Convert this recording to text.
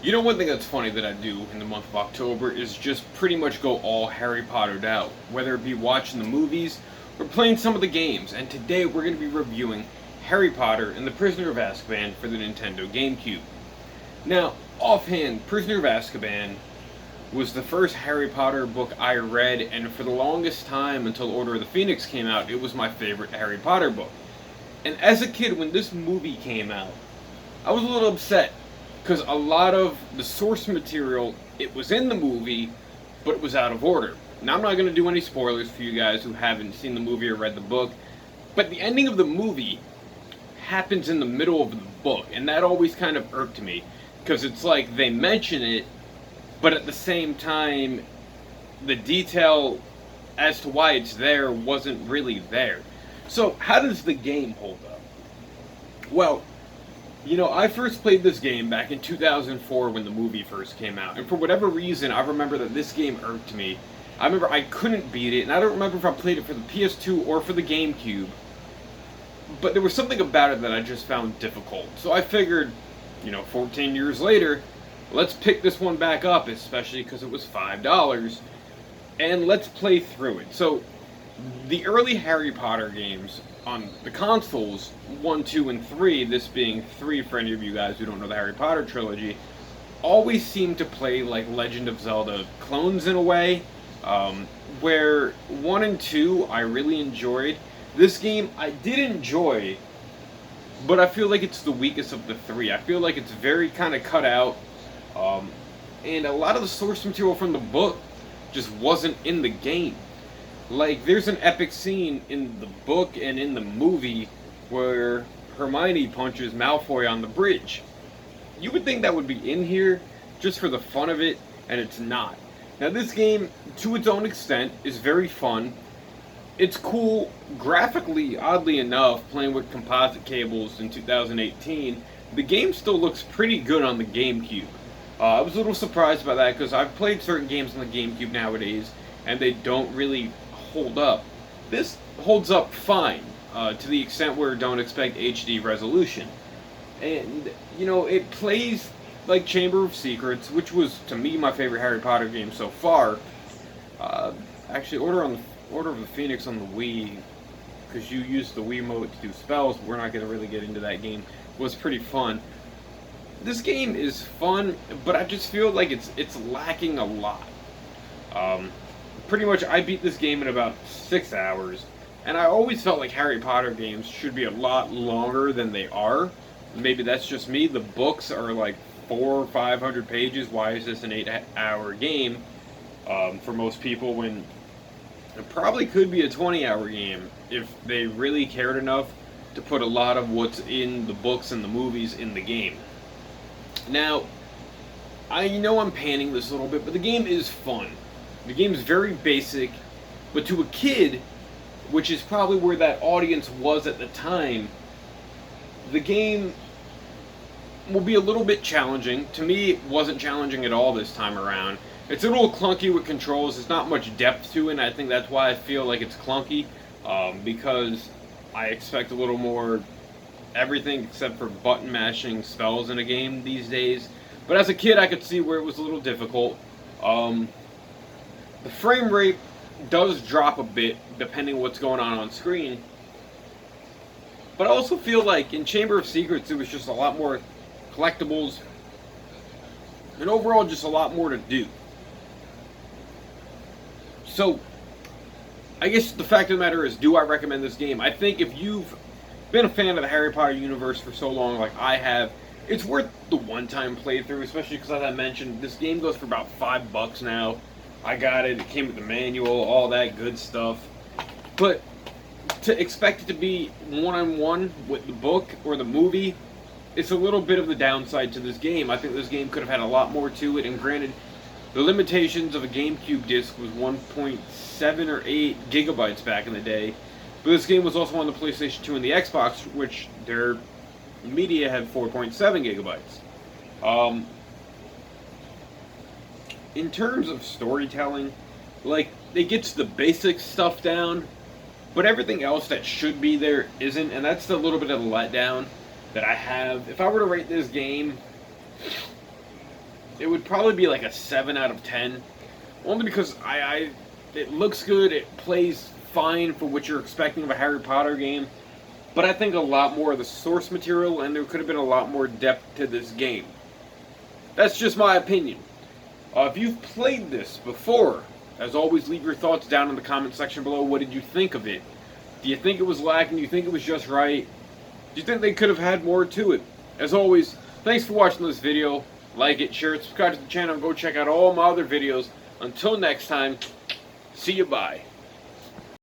You know, one thing that's funny that I do in the month of October is just pretty much go all Harry Pottered out, whether it be watching the movies or playing some of the games. And today we're going to be reviewing Harry Potter and the Prisoner of Azkaban for the Nintendo Gamecube. Now, offhand, Prisoner of Azkaban was the first Harry Potter book I read, and for the longest time until Order of the Phoenix came out, it was my favorite Harry Potter book. And as a kid, when this movie came out, I was a little upset because a lot of the source material, it was in the movie, but it was out of order. Now, I'm not going to do any spoilers for you guys who haven't seen the movie or read the book, but the ending of the movie happens in the middle of the book, and that always kind of irked me because it's like they mention it, but at the same time, the detail as to why it's there wasn't really there. So, how does the game hold up? Well, you know, I first played this game back in 2004 when the movie first came out, and for whatever reason, I remember that this game irked me. I remember I couldn't beat it, and I don't remember if I played it for the PS2 or for the GameCube, but there was something about it that I just found difficult. So I figured, 14 years later, let's pick this one back up, especially because it was $5, and let's play through it. So, the early Harry Potter games on the consoles, 1, 2, and 3, this being 3 for any of you guys who don't know the Harry Potter trilogy, always seem to play like Legend of Zelda clones in a way, where 1 and 2 I really enjoyed. This game I did enjoy, but I feel like it's the weakest of the 3. I feel like it's very kind of cut out, and a lot of the source material from the book just wasn't in the game. Like, there's an epic scene in the book and in the movie where Hermione punches Malfoy on the bridge. You would think that would be in here just for the fun of it, and it's not. Now, this game, to its own extent, is very fun. It's cool graphically, oddly enough, playing with composite cables in 2018. The game still looks pretty good on the GameCube. I was a little surprised by that because I've played certain games on the GameCube nowadays, and they don't really hold up. This holds up fine, to the extent where don't expect HD resolution. And, it plays like Chamber of Secrets, which was, to me, my favorite Harry Potter game so far. Actually, Order of the Phoenix on the Wii, because you use the Wii remote to do spells, we're not going to really get into that game, was pretty fun. This game is fun, but I just feel like it's lacking a lot. Pretty much, I beat this game in about 6 hours, and I always felt like Harry Potter games should be a lot longer than they are. Maybe that's just me. The books are like 400 or 500 pages. Why is this an 8-hour game for most people when it probably could be a 20-hour game if they really cared enough to put a lot of what's in the books and the movies in the game. Now, I know I'm panning this a little bit, but the game is fun. The game is very basic, but to a kid, which is probably where that audience was at the time, the game will be a little bit challenging. To me, it wasn't challenging at all this time around. It's a little clunky with controls. There's not much depth to it, and I think that's why I feel like it's clunky, because I expect a little more everything except for button mashing spells in a game these days. But as a kid, I could see where it was a little difficult. The frame rate does drop a bit depending on what's going on screen. But I also feel like in Chamber of Secrets, it was just a lot more collectibles, and overall just a lot more to do. So, I guess the fact of the matter is, do I recommend this game? I think if you've been a fan of the Harry Potter universe for so long like I have, it's worth the one-time playthrough, especially because, as I mentioned, this game goes for about $5 now. I got it, it came with the manual, all that good stuff. But to expect it to be one-on-one with the book or the movie, it's a little bit of the downside to this game. I think this game could have had a lot more to it, and granted, the limitations of a GameCube disc was 1.7 or 8 gigabytes back in the day. But this game was also on the PlayStation 2 and the Xbox, which their media had 4.7 gigabytes. In terms of storytelling, like, it gets the basic stuff down, but everything else that should be there isn't, and that's a little bit of a letdown that I have. If I were to rate this game, it would probably be like a 7 out of 10. Only because it looks good, it plays fine for what you're expecting of a Harry Potter game. But I think a lot more of the source material, and there could have been a lot more depth to this game. That's just my opinion. If you've played this before, as always, leave your thoughts down in the comment section below. What did you think of it? Do you think it was lacking? Do you think it was just right? Do you think they could have had more to it? As always, thanks for watching this video. Like it, share it, subscribe to the channel, and go check out all my other videos. Until next time, see you, bye.